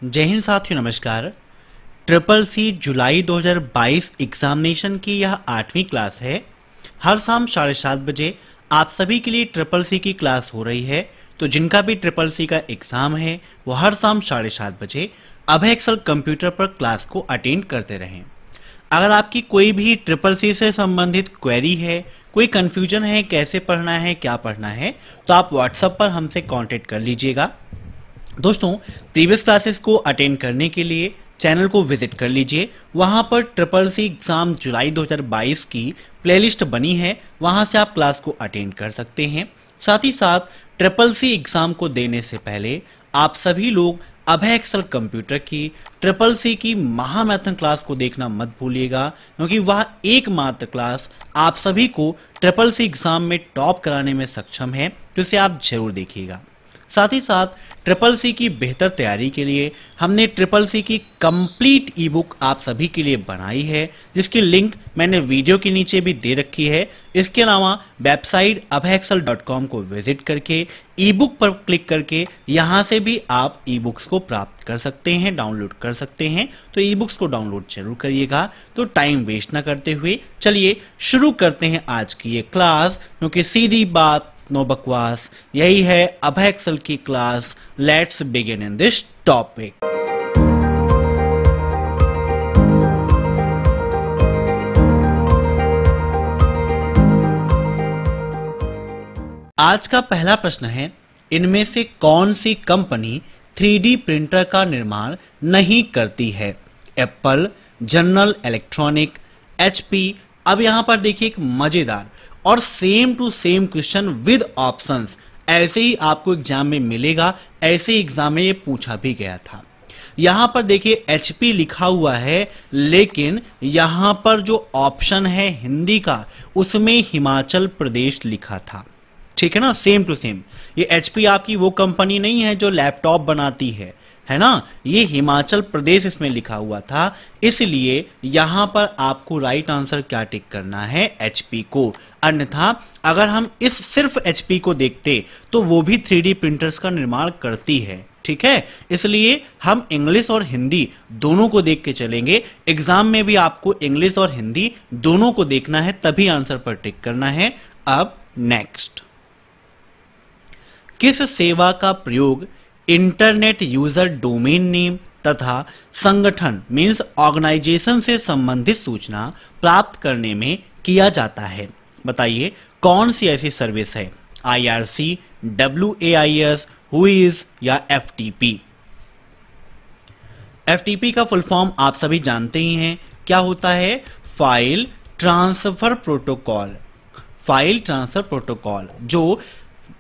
जय हिंद साथियों, नमस्कार। ट्रिपल सी जुलाई 2022 एग्जामिनेशन की यह 8वीं क्लास है। हर शाम 7:30 बजे आप सभी के लिए ट्रिपल सी की क्लास हो रही है। तो जिनका भी ट्रिपल सी का एग्जाम है वो हर शाम 7:30 बजे अभय एक्सेल कंप्यूटर पर क्लास को अटेंड करते रहें। अगर आपकी कोई भी ट्रिपल सी से संबंधित क्वेरी है, कोई कंफ्यूजन है, कैसे पढ़ना है, क्या पढ़ना है, तो आप व्हाट्सएप पर हमसे कांटेक्ट कर लीजिएगा। दोस्तों, प्रीवियस क्लासेस को अटेंड करने के लिए चैनल को विजिट कर लीजिए। वहां पर ट्रिपल सी एग्जाम जुलाई 2022 की प्लेलिस्ट बनी है, वहां से आप क्लास को अटेंड कर सकते हैं। साथ ही साथ ट्रिपल सी एग्जाम को देने से पहले आप सभी लोग अभय एक्सेल कंप्यूटर की ट्रिपल सी की महामैथन क्लास को देखना मत भूलिएगा, क्योंकि वह एकमात्र क्लास आप सभी को ट्रिपल सी एग्जाम में टॉप कराने में सक्षम है, तो इसे आप जरूर देखिएगा। साथ ही साथ ट्रिपल सी की बेहतर तैयारी के लिए हमने ट्रिपल सी की कंप्लीट ई बुक आप सभी के लिए बनाई है, जिसकी लिंक मैंने वीडियो के नीचे भी दे रखी है। इसके अलावा वेबसाइट abhayexcel.com को विजिट करके ई बुक पर क्लिक करके यहाँ से भी आप ई बुक्स को प्राप्त कर सकते हैं, डाउनलोड कर सकते हैं। तो ई बुक्स को डाउनलोड जरूर करिएगा। तो टाइम वेस्ट ना करते हुए चलिए शुरू करते हैं आज की ये क्लास, क्योंकि सीधी बात, नो बकवास, यही है अभय एक्सेल की class. Let's begin in this topic. आज का पहला प्रश्न है, इनमें से कौन सी कंपनी 3D प्रिंटर का निर्माण नहीं करती है? Apple, general electronic, HP। अब यहां पर देखिए एक मजेदार और same to same question with options ऐसे ही आपको एग्जाम में मिलेगा। ऐसे एग्जाम में ये पूछा भी गया था। यहां पर देखिए HP लिखा हुआ है, लेकिन यहां पर जो ऑप्शन है हिंदी का उसमें हिमाचल प्रदेश लिखा था। ठीक है ना, सेम टू सेम। ये HP आपकी वो कंपनी नहीं है जो लैपटॉप बनाती है ना, ये हिमाचल प्रदेश इसमें लिखा हुआ था। इसलिए यहां पर आपको राइट आंसर क्या टिक करना है? HP को। अन्यथा अगर हम इस सिर्फ HP को देखते तो वो भी 3D प्रिंटर्स का निर्माण करती है। ठीक है, इसलिए हम इंग्लिश और हिंदी दोनों को देख के चलेंगे। एग्जाम में भी आपको इंग्लिश और हिंदी दोनों को देखना है, तभी आंसर पर टिक करना है। अब नेक्स्ट, किस सेवा का प्रयोग इंटरनेट यूजर डोमेन नेम तथा संगठन मीन्स ऑर्गेनाइजेशन से संबंधित सूचना प्राप्त करने में किया जाता है? बताइए कौन सी ऐसी सर्विस है? IRC, WAIS, हुइज या FTP? FTP का फुल फॉर्म आप सभी जानते ही हैं, क्या होता है? File transfer protocol. File transfer protocol जो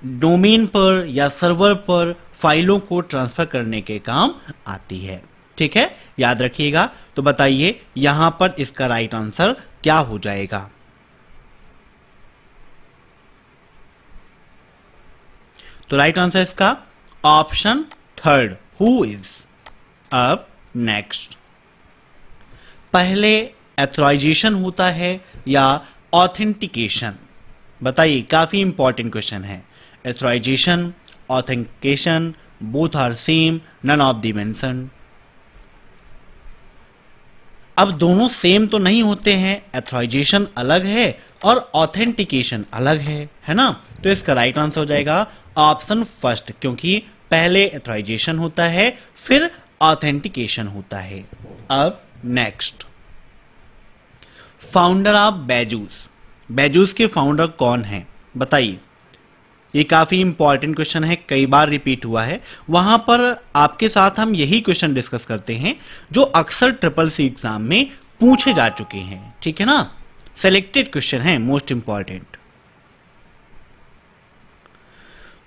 डोमेन पर या सर्वर पर फाइलों को ट्रांसफर करने के काम आती है। ठीक है, याद रखिएगा। तो बताइए यहां पर इसका राइट आंसर क्या हो जाएगा? तो राइट आंसर इसका ऑप्शन थर्ड, हुइज। अब नेक्स्ट, पहले एथोराइजेशन होता है या ऑथेंटिकेशन? बताइए, काफी इंपॉर्टेंट क्वेश्चन है। Authorization, authentication, both are same, none of the mentioned. अब दोनों सेम तो नहीं होते हैं, एथोराइजेशन अलग है और ऑथेंटिकेशन अलग है ना। तो इसका राइट आंसर हो जाएगा ऑप्शन फर्स्ट, क्योंकि पहले एथोराइजेशन होता है फिर ऑथेंटिकेशन होता है। अब next, founder of Byju's. Byju's के फाउंडर कौन है? बताइए। ये काफी इंपॉर्टेंट क्वेश्चन है, कई बार रिपीट हुआ है। वहां पर आपके साथ हम यही क्वेश्चन डिस्कस करते हैं जो अक्सर ट्रिपल सी एग्जाम में पूछे जा चुके हैं। ठीक है ना, सिलेक्टेड क्वेश्चन है, मोस्ट इंपॉर्टेंट।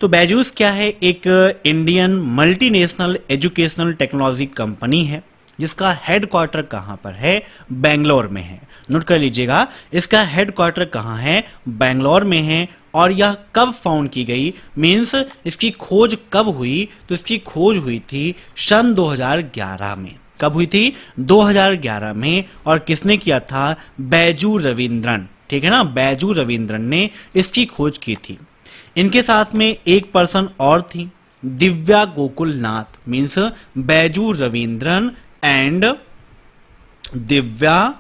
तो बैजूस क्या है? एक Indian multinational educational technology company है, जिसका हेडक्वार्टर कहां पर है? बेंगलोर में है। नोट कर लीजिएगा, इसका हेडक्वार्टर कहां है? बेंगलोर में है। और यह कब फाउंड की गई, मीन्स इसकी खोज कब हुई? तो इसकी खोज हुई थी सन 2011 में। कब हुई थी? 2011 में। और किसने किया था? बैजू रविंद्रन। ठीक है ना, बैजू रविंद्रन ने इसकी खोज की थी। इनके साथ में एक पर्सन और थी, दिव्या गोकुलनाथ। मीन्स बैजू रविंद्रन एंड दिव्या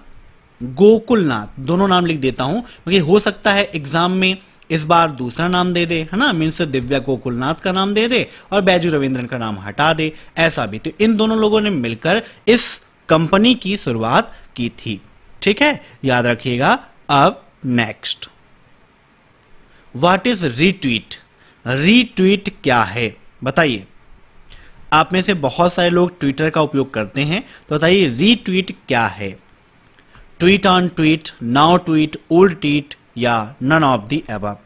गोकुलनाथ, दोनों नाम लिख देता हूं क्योंकि हो सकता है एग्जाम में इस बार दूसरा नाम दे दे, है ना, मीन्स दिव्या गोकुलनाथ का नाम दे दे और बैजू रविंद्रन का नाम हटा दे, ऐसा भी। तो इन दोनों लोगों ने मिलकर इस कंपनी की शुरुआत की थी। ठीक है, याद रखिएगा। अब next, what is retweet? Retweet क्या है बताइए। आप में से बहुत सारे लोग ट्विटर का उपयोग करते हैं, तो बताइए रीट्वीट क्या है? Tweet on tweet, now tweet, old tweet या नन ऑफ द अबव?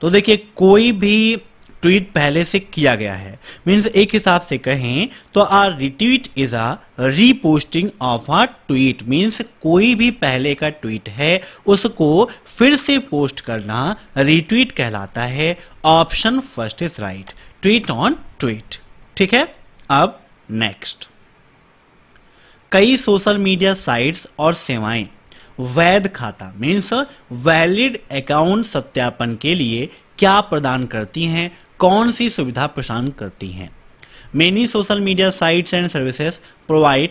तो देखिए, कोई भी ट्वीट पहले से किया गया है, मीन्स एक हिसाब से कहें तो a retweet is a reposting of a tweet, means कोई भी पहले का ट्वीट है उसको फिर से पोस्ट करना रिट्वीट कहलाता है। Option first is right, tweet on tweet. ठीक है, अब नेक्स्ट, कई सोशल मीडिया साइट्स और सेवाएं वैध खाता मीन्स वैलिड अकाउंट सत्यापन के लिए क्या प्रदान करती हैं? कौन सी सुविधा प्रदान करती हैं? Many social media sites and services provide ...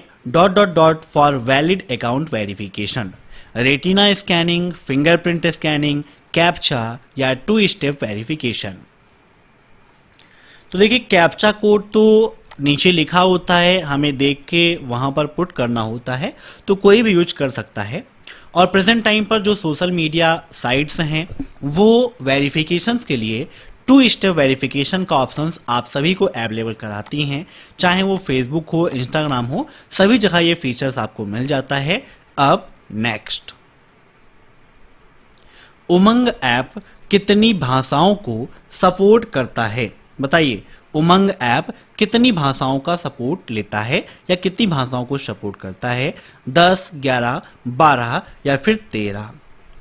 for valid account verification, retina scanning, fingerprint scanning, captcha या 2 स्टेप वेरिफिकेशन। तो देखिए, कैप्चा कोड तो नीचे लिखा होता है, हमें देख के वहां पर पुट करना होता है, तो कोई भी यूज कर सकता है। और प्रेजेंट टाइम पर जो सोशल मीडिया साइट्स हैं वो वेरिफिकेशंस के लिए 2 स्टेप वेरिफिकेशन का ऑप्शन आप सभी को अवेलेबल कराती हैं, चाहे वो फेसबुक हो, इंस्टाग्राम हो, सभी जगह ये फीचर्स आपको मिल जाता है। अब नेक्स्ट, उमंग ऐप कितनी भाषाओं को सपोर्ट करता है? बताइए, उमंग ऐप कितनी भाषाओं का सपोर्ट लेता है या कितनी भाषाओं को सपोर्ट करता है? 10, 11, 12 या फिर 13?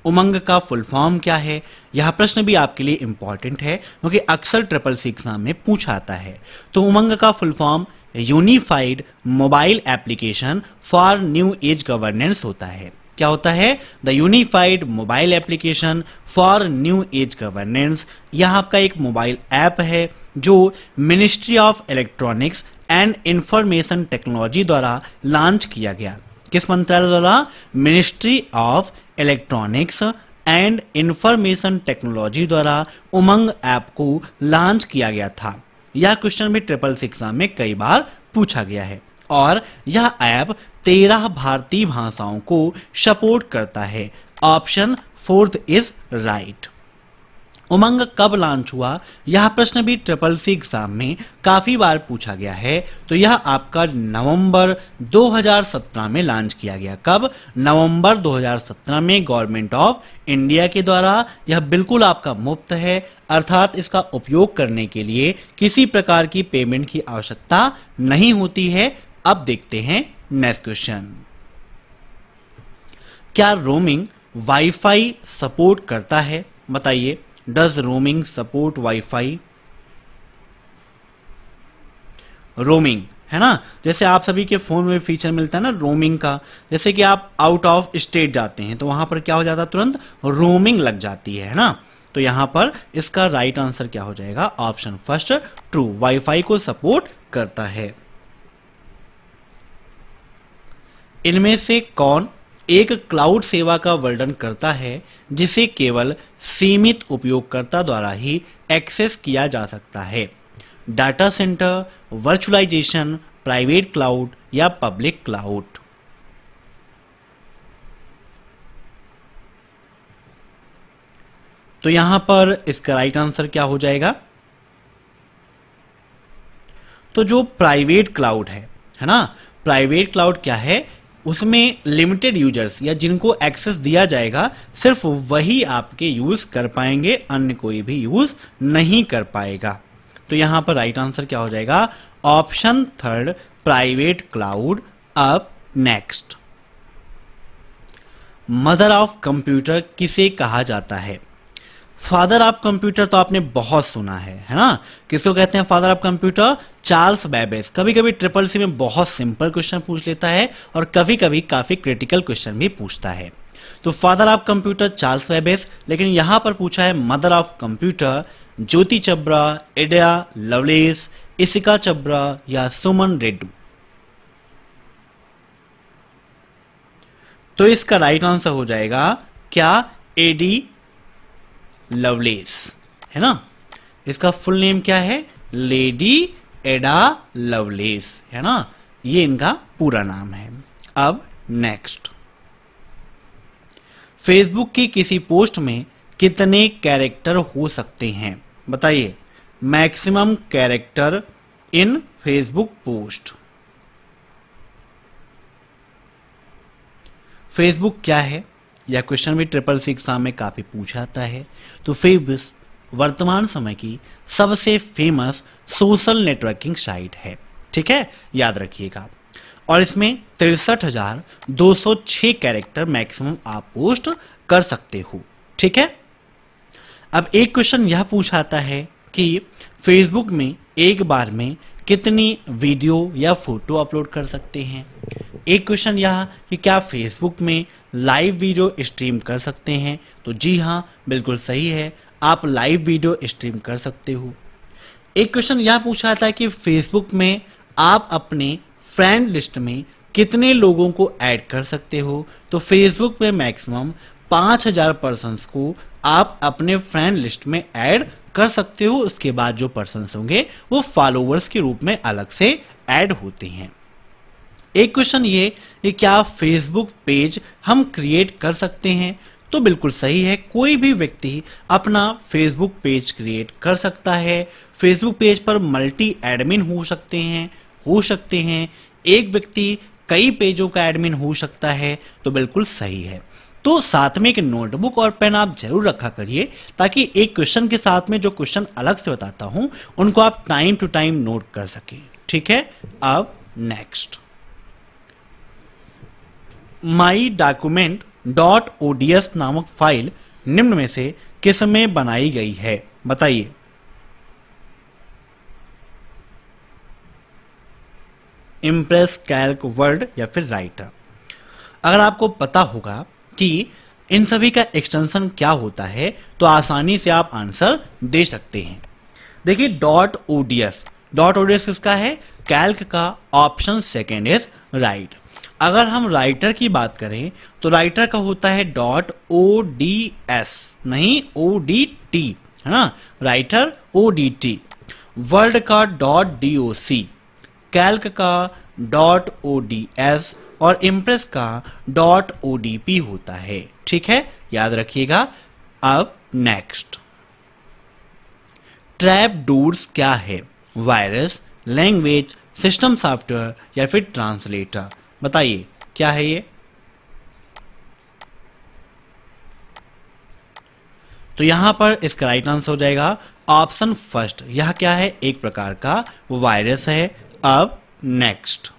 उमंग का फुल फॉर्म क्या है? यह प्रश्न भी आपके लिए इंपॉर्टेंट है क्योंकि अक्सर ट्रिपल सी एग्जाम में पूछा आता है। तो उमंग का full form unified mobile application for new age governance होता है। क्या होता है? The unified mobile application for new age governance. यह आपका एक मोबाइल ऐप है जो ministry of electronics and information technology द्वारा लॉन्च किया गया। किस मंत्रालय द्वारा? Ministry of electronics and information technology द्वारा उमंग ऐप को लॉन्च किया गया था। यह क्वेश्चन भी ट्रिपल सी एग्जाम में कई बार पूछा गया है और यह ऐप 13 भारतीय भाषाओं को सपोर्ट करता है। Option 4 is right. उमंग कब लॉन्च हुआ? यह प्रश्न भी ट्रिपल सी एग्जाम में काफी बार पूछा गया है। तो यह आपका नवंबर 2017 में लॉन्च किया गया। कब? नवंबर 2017 में गवर्नमेंट ऑफ इंडिया के द्वारा। यह बिल्कुल आपका मुफ्त है, अर्थात इसका उपयोग करने के लिए किसी प्रकार की पेमेंट की आवश्यकता नहीं होती है। अब देखते हैं नेक्स्ट क्वेश्चन, क्या रोमिंग वाईफाई सपोर्ट करता है? बताइए, does roaming support wifi? Roaming है ना, जैसे आप सभी के फोन में फीचर मिलता है ना रोमिंग का, जैसे कि आप आउट ऑफ स्टेट जाते हैं तो वहां पर क्या हो जाता है? तुरंत रोमिंग लग जाती है ना। तो यहां पर इसका राइट आंसर क्या हो जाएगा? ऑप्शन फर्स्ट ट्रू, वाईफाई को सपोर्ट करता है। इनमें से कौन एक क्लाउड सेवा का वर्णन करता है जिसे केवल सीमित उपयोगकर्ता द्वारा ही एक्सेस किया जा सकता है? Data centre, virtualization, private cloud या पब्लिक क्लाउड? तो यहां पर इसका राइट आंसर क्या हो जाएगा? तो जो प्राइवेट क्लाउड है ना, प्राइवेट क्लाउड क्या है? उसमें लिमिटेड यूजर्स या जिनको एक्सेस दिया जाएगा सिर्फ वही आपके यूज कर पाएंगे, अन्य कोई भी यूज नहीं कर पाएगा। तो यहां पर राइट आंसर क्या हो जाएगा? Option third, private cloud. अब नेक्स्ट, मदर ऑफ कंप्यूटर किसे कहा जाता है? फादर ऑफ कंप्यूटर तो आपने बहुत सुना है ना। किसको कहते हैं father of computer? Charles Babbage. कभी कभी ट्रिपल सी में बहुत सिंपल क्वेश्चन पूछ लेता है और कभी कभी काफी क्रिटिकल क्वेश्चन भी पूछता है। तो तो father of computer Charles Babbage, लेकिन यहां पर पूछा है mother of computer Jyoti Chhabra, Ada Lovelace, Isika चब्रा या सुमन रेड्डी। तो इसका राइट आंसर हो जाएगा क्या, एडी लवलेस, है ना। इसका फुल नेम क्या है, लेडी एडा लवलेस, है ना, ये इनका पूरा नाम है। अब नेक्स्ट, फेसबुक की किसी पोस्ट में कितने कैरेक्टर हो सकते हैं, बताइए। Maximum character in Facebook post. Facebook क्या है, यह क्वेश्चन भी ट्रिपल सी एग्जाम में काफी पूछा जाता है। तो फेसबुक वर्तमान समय की सबसे फेमस सोशल नेटवर्किंग साइट है, ठीक है, याद रखिएगा। और इसमें 63,206 कैरेक्टर मैक्सिमम आप पोस्ट कर सकते हो, ठीक है। अब एक क्वेश्चन यह पूछाता है कि फेसबुक में एक बार में कितनी वीडियो या फोटो अपलोड कर सकते हैं। एक क्वेश्चन यह कि क्या फेसबुक में लाइव वीडियो स्ट्रीम कर सकते हैं, तो जी हाँ, बिल्कुल सही है, आप लाइव वीडियो स्ट्रीम कर सकते हो। एक क्वेश्चन यह पूछा था कि फेसबुक में आप अपने फ्रेंड लिस्ट में कितने लोगों को ऐड कर सकते हो, तो फेसबुक में मैक्सिमम 5,000 पर्सन्स को आप अपने फ्रेंड लिस्ट में ऐड कर सकते हो। उसके बाद जो पर्सन्स होंगे वो फॉलोवर्स के रूप में अलग से ऐड होते हैं। एक क्वेश्चन ये कि क्या फेसबुक पेज हम क्रिएट कर सकते हैं, तो बिल्कुल सही है, कोई भी व्यक्ति अपना फेसबुक पेज क्रिएट कर सकता है। फेसबुक पेज पर मल्टी एडमिन हो सकते हैं, एक व्यक्ति कई पेजों का एडमिन हो सकता है, तो बिल्कुल सही है। तो साथ में एक नोटबुक और पेन आप जरूर रखा करिए, ताकि एक क्वेश्चन के साथ में जो क्वेश्चन अलग से बताता हूं उनको आप टाइम टू टाइम नोट कर सके, ठीक है। अब नेक्स्ट, माई डॉक्यूमेंट .ods नामक फाइल निम्न में से किस में बनाई गई है, बताइए। इम्प्रेस, कैल्क, वर्ड या फिर राइटर। अगर आपको पता होगा कि इन सभी का एक्सटेंशन क्या होता है तो आसानी से आप आंसर दे सकते हैं। देखिए .ods किसका है, कैल्क का। Option second is right. अगर हम राइटर की बात करें तो राइटर का होता है .ods, नहीं odt, है ना, राइटर odt। वर्ड का .doc, कैल्क का .ods और इम्प्रेस का .odp होता है, ठीक है, याद रखिएगा। अब नेक्स्ट, ट्रैप डूड्स क्या है, वायरस, लैंग्वेज, सिस्टम सॉफ्टवेयर या फिर ट्रांसलेटर, बताइए क्या है ये। तो यहां पर इसका राइट आंसर हो जाएगा ऑप्शन फर्स्ट। यह क्या है, एक प्रकार का वायरस है। अब नेक्स्ट,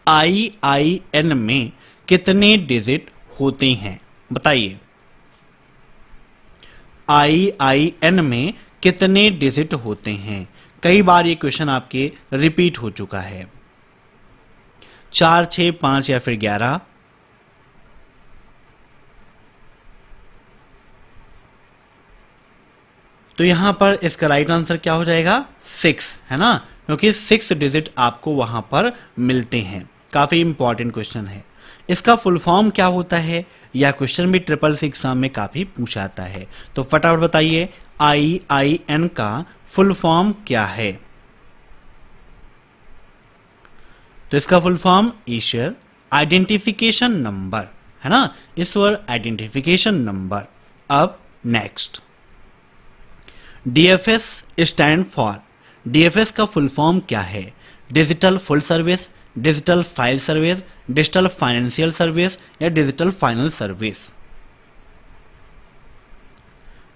IIN में कितने डिजिट होते हैं, बताइए। IIN में कितने डिजिट होते हैं, कई बार ये क्वेश्चन आपके रिपीट हो चुका है। 4, 6, 5 या फिर 11। तो यहां पर इसका राइट आंसर क्या हो जाएगा, 6, है ना, क्योंकि 6 डिजिट आपको वहां पर मिलते हैं। काफी इंपॉर्टेंट क्वेश्चन है। इसका फुल फॉर्म क्या होता है, यह क्वेश्चन भी ट्रिपल सी एग्जाम में काफी पूछा जाता है। तो फटाफट बताइए IIN का फुल फॉर्म क्या है। तो इसका फुल फॉर्म ईश्वर आइडेंटिफिकेशन नंबर, है ना, ईश्वर आइडेंटिफिकेशन नंबर। अब next, DFS stand for, DFS का फुल फॉर्म क्या है, digital full service, digital file service, digital financial service या डिजिटल फाइनल सर्विस।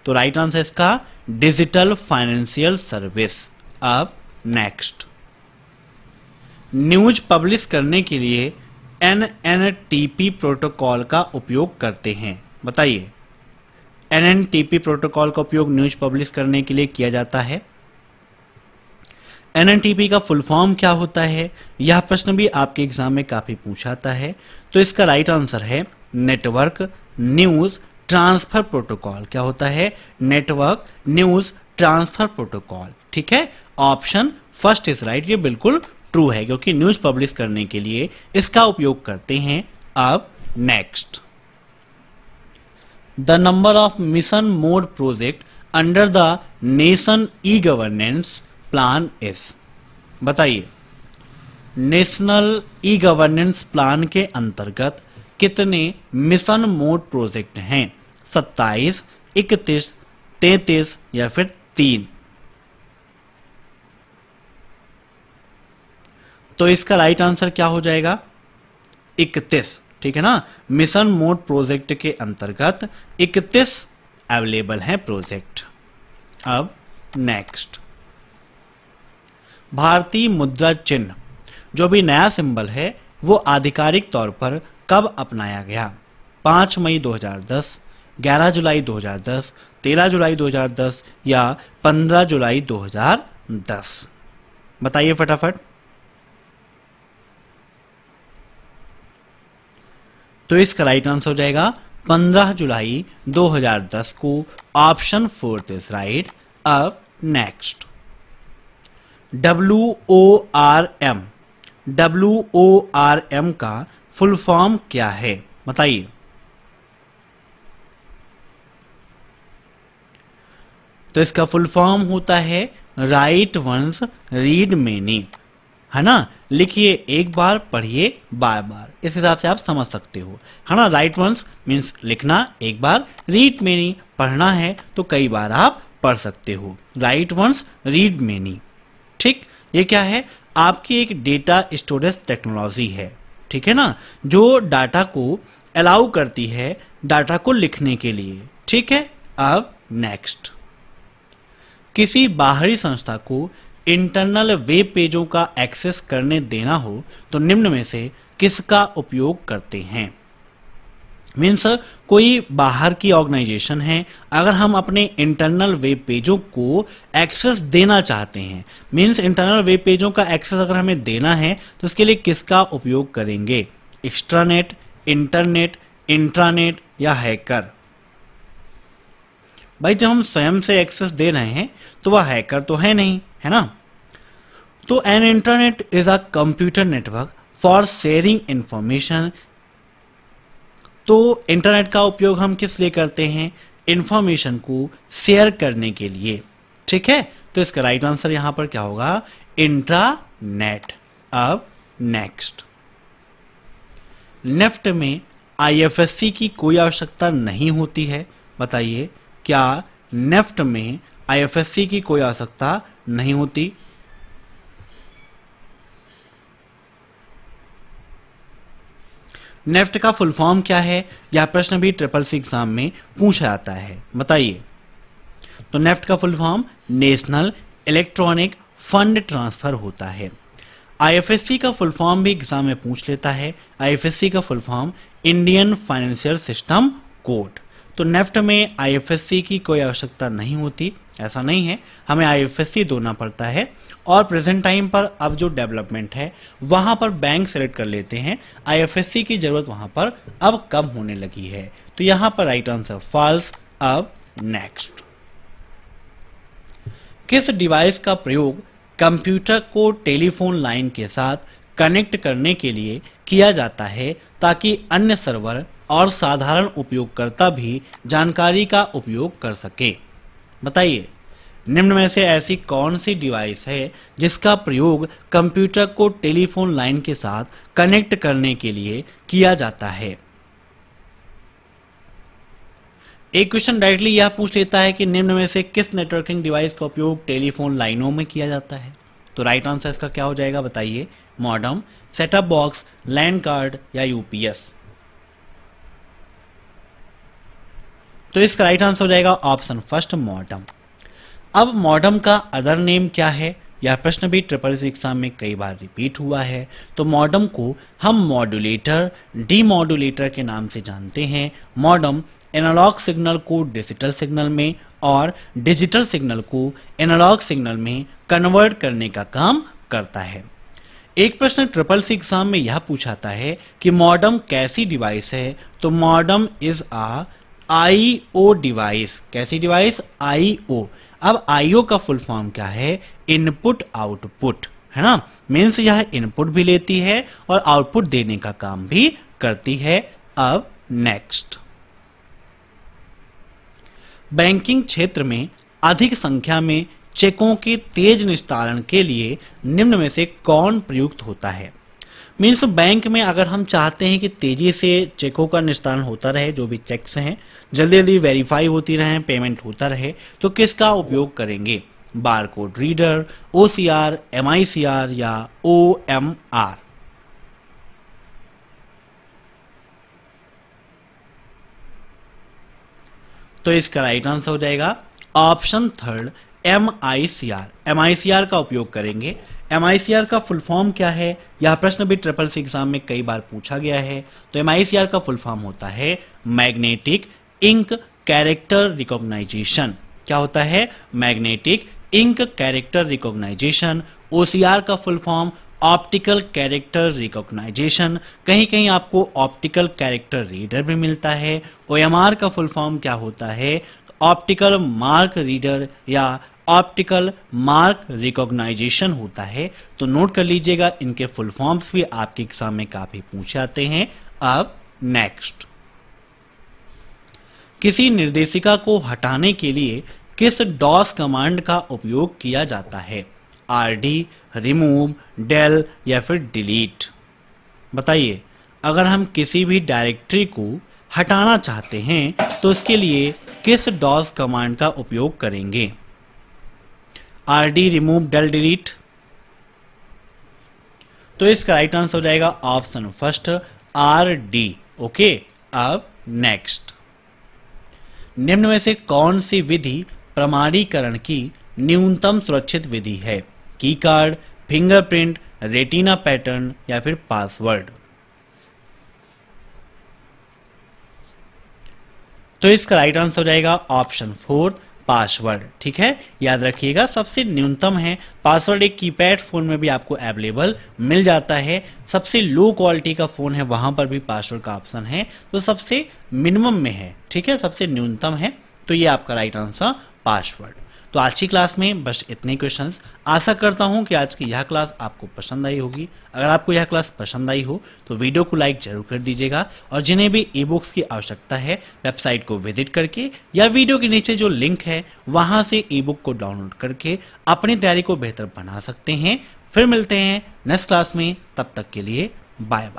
तो राइट आंसर इसका डिजिटल फाइनेंशियल सर्विस। अब नेक्स्ट, न्यूज पब्लिश करने के लिए NNTP प्रोटोकॉल का उपयोग करते हैं, बताइए। NNTP प्रोटोकॉल का उपयोग न्यूज पब्लिश करने के लिए किया जाता है। NNTP का फुल फॉर्म क्या होता है, यह प्रश्न भी आपके एग्जाम में काफी पूछा जाता है। तो इसका राइट आंसर है नेटवर्क न्यूज ट्रांसफर प्रोटोकॉल। क्या होता है? Network news transfer protocol. ठीक है, ऑप्शन फर्स्ट इज राइट, ये बिल्कुल ट्रू है क्योंकि न्यूज पब्लिश करने के लिए इसका उपयोग करते हैं। अब next, the number of mission mode project under the nation e governance plan is. बताइए, नेशनल ई गवर्नेंस प्लान के अंतर्गत कितने मिशन मोड प्रोजेक्ट हैं? 27, 31, 33 या फिर 3? तो इसका राइट आंसर क्या हो जाएगा? 31। ठीक है ना, मिशन मोड प्रोजेक्ट के अंतर्गत 31 अवेलेबल हैं प्रोजेक्ट। अब नेक्स्ट, भारतीय मुद्रा चिन्ह जो भी नया सिंबल है वो आधिकारिक तौर पर कब अपनाया गया? 5 मई 2010, 11 जुलाई 2010, 13 जुलाई 2010 या 15 जुलाई 2010? बताइए फटाफट। तो इसका राइट आंसर हो जाएगा 15 जुलाई 2010 को। Option fourth is right. अब नेक्स्ट, WORM, WORM का फुल फॉर्म क्या है? बताइए। तो इसका फुल फॉर्म होता है राइट वंस रीड मेनी, है ना। लिखिए एक बार, पढ़िए बार बार, इस हिसाब से आप समझ सकते हो, है ना। राइट वंस मीन्स लिखना एक बार, रीड मेनी पढ़ना है तो कई बार आप पढ़ सकते हो। Write once read many. ठीक, ये क्या है? आपकी एक डेटा स्टोरेज टेक्नोलॉजी है, ठीक है ना, जो डाटा को अलाउ करती है डाटा को लिखने के लिए। ठीक है। अब नेक्स्ट, किसी बाहरी संस्था को इंटरनल वेब पेजों का एक्सेस करने देना हो तो निम्न में से किसका उपयोग करते हैं? मीन्स कोई बाहर की ऑर्गेनाइजेशन है, अगर हम अपने इंटरनल वेब पेजों को एक्सेस देना चाहते हैं, मीन्स इंटरनल वेब पेजों का एक्सेस अगर हमें देना है तो उसके लिए किसका उपयोग करेंगे? एक्स्ट्रानेट, इंटरनेट, इंट्रानेट या हैकर? भाई जब हम स्वयं से एक्सेस दे रहे हैं तो वह हैकर तो है नहीं, है ना। तो an internet is a computer network for sharing information. तो इंटरनेट का उपयोग हम किस लिए करते हैं? इंफॉर्मेशन को शेयर करने के लिए। ठीक है, तो इसका राइट आंसर यहां पर क्या होगा? इंट्रानेट। अब नेक्स्ट, नेफ्ट में आईएफएससी की कोई आवश्यकता नहीं होती है। बताइए, क्या नेफ्ट में आईएफएससी की कोई आवश्यकता नहीं होती? नेफ्ट का फुल फॉर्म क्या है? यह प्रश्न भी SSC एग्जाम में पूछा जाता है। बताइए। तो नेफ्ट का full form national electronic fund transfer होता है। आईएफएससी का फुल फॉर्म भी एग्जाम में पूछ लेता है। आईएफएससी का full form Indian financial system code. तो नेफ्ट में आईएफएससी की कोई आवश्यकता नहीं होती, ऐसा नहीं है, हमें आईएफएससी देना पड़ता है। और प्रेजेंट टाइम पर अब जो डेवलपमेंट है वहां पर बैंक सेलेक्ट कर लेते हैं, आईएफएससी की जरूरत वहां पर अब कम होने लगी है। तो यहां पर राइट आंसर फॉल्स। अब नेक्स्ट, किस डिवाइस का प्रयोग कंप्यूटर को टेलीफोन लाइन के साथ कनेक्ट करने के लिए किया जाता है ताकि अन्य सर्वर और साधारण उपयोगकर्ता भी जानकारी का उपयोग कर सके? बताइए, निम्न में से ऐसी कौन सी डिवाइस है जिसका प्रयोग कंप्यूटर को टेलीफोन लाइन के साथ कनेक्ट करने के लिए किया जाता है? एक क्वेश्चन डायरेक्टली यह पूछ लेता है कि निम्न में से किस नेटवर्किंग डिवाइस का उपयोग टेलीफोन लाइनों में किया जाता है? तो राइट आंसर इसका क्या हो जाएगा? बताइए। Modem, setup box, land card या यूपीएस? तो इसका राइट आंसर हो जाएगा ऑप्शन फर्स्ट, मॉडेम। अब मॉडेम का अदर नेम क्या है? यह प्रश्न भी SSC एग्जाम में कई बार रिपीट हुआ है। तो मॉडेम को हम मॉड्यूलेटर, डीमॉड्यूलेटर के नाम से जानते हैं। मॉडेम एनालॉग सिग्नल को डिजिटल सिग्नल में और डिजिटल सिग्नल को एनालॉग सिग्नल में कन्वर्ट करने का काम करता है। एक प्रश्न ट्रिपल सी एग्जाम में यह पूछाता है कि मॉडेम कैसी डिवाइस है, तो modem is a IO device. कैसी डिवाइस? आईओ। अब आईओ का फुल फॉर्म क्या है? इनपुट आउटपुट, है ना। मीन्स यह इनपुट भी लेती है और आउटपुट देने का काम भी करती है। अब नेक्स्ट, बैंकिंग क्षेत्र में अधिक संख्या में चेकों के तेज निस्तारण के लिए निम्न में से कौन प्रयुक्त होता है? मीन्स बैंक में अगर हम चाहते हैं कि तेजी से चेकों का निस्तारण होता रहे, जो भी चेक्स हैं जल्दी जल्दी वेरीफाई होती रहे, पेमेंट होता रहे, तो किसका उपयोग करेंगे? बारकोड रीडर, ओसीआर, एमआईसीआर या ओएमआर? तो इसका राइट आंसर हो जाएगा ऑप्शन थर्ड, एमआईसीआर। एमआईसीआर का उपयोग करेंगे। एमआईसीआर का फुल फॉर्म क्या है? यह प्रश्न भी ट्रिपल सी एग्जाम में कई बार पूछा गया है। तो एमआईसीआर का फुल फॉर्म होता है मैग्नेटिक इंक कैरेक्टर रिकॉग्नाइजेशन। क्या होता है? Magnetic ink character recognization. OCR का full form optical character recognization. कहीं कहीं आपको ऑप्टिकल कैरेक्टर रीडर भी मिलता है। ओएमआर का फुल फॉर्म क्या होता है? ऑप्टिकल मार्क रीडर या ऑप्टिकल मार्क रिकॉग्नाइजेशन होता है। तो नोट कर लीजिएगा, इनके फुल फॉर्म्स भी आपके एग्जाम में काफी पूछे जाते हैं। अब नेक्स्ट, किसी निर्देशिका को हटाने के लिए किस डॉस कमांड का उपयोग किया जाता है? आरडी, रिमूव, डेल या फिर डिलीट? बताइए, अगर हम किसी भी डायरेक्टरी को हटाना चाहते हैं तो उसके लिए किस डॉस कमांड का उपयोग करेंगे? RD, remove, del, delete? तो इसका राइट आंसर हो जाएगा ऑप्शन फर्स्ट, आरडी। ओके। अब नेक्स्ट, निम्न में से कौन सी विधि प्रमाणीकरण की न्यूनतम सुरक्षित विधि है? की कार्ड, फिंगरप्रिंट, रेटिना पैटर्न या फिर पासवर्ड? तो इसका राइट आंसर हो जाएगा ऑप्शन फोर, पासवर्ड। ठीक है, याद रखिएगा सबसे न्यूनतम है। पासवर्ड एक कीपैड फोन में भी आपको अवेलेबल मिल जाता है। सबसे लो क्वालिटी का फोन है वहां पर भी पासवर्ड का ऑप्शन है, तो सबसे मिनिमम में है। ठीक है, सबसे न्यूनतम है, तो ये आपका राइट आंसर पासवर्ड। तो आज की क्लास में बस इतने क्वेश्चंस। आशा करता हूं कि आज की यह क्लास आपको पसंद आई होगी। अगर आपको यह क्लास पसंद आई हो तो वीडियो को लाइक जरूर कर दीजिएगा, और जिन्हें भी ई बुक्स की आवश्यकता है वेबसाइट को विजिट करके या वीडियो के नीचे जो लिंक है वहां से ई बुक को डाउनलोड करके अपनी तैयारी को बेहतर बना सकते हैं। फिर मिलते हैं नेक्स्ट क्लास में, तब तक के लिए बाय बाय।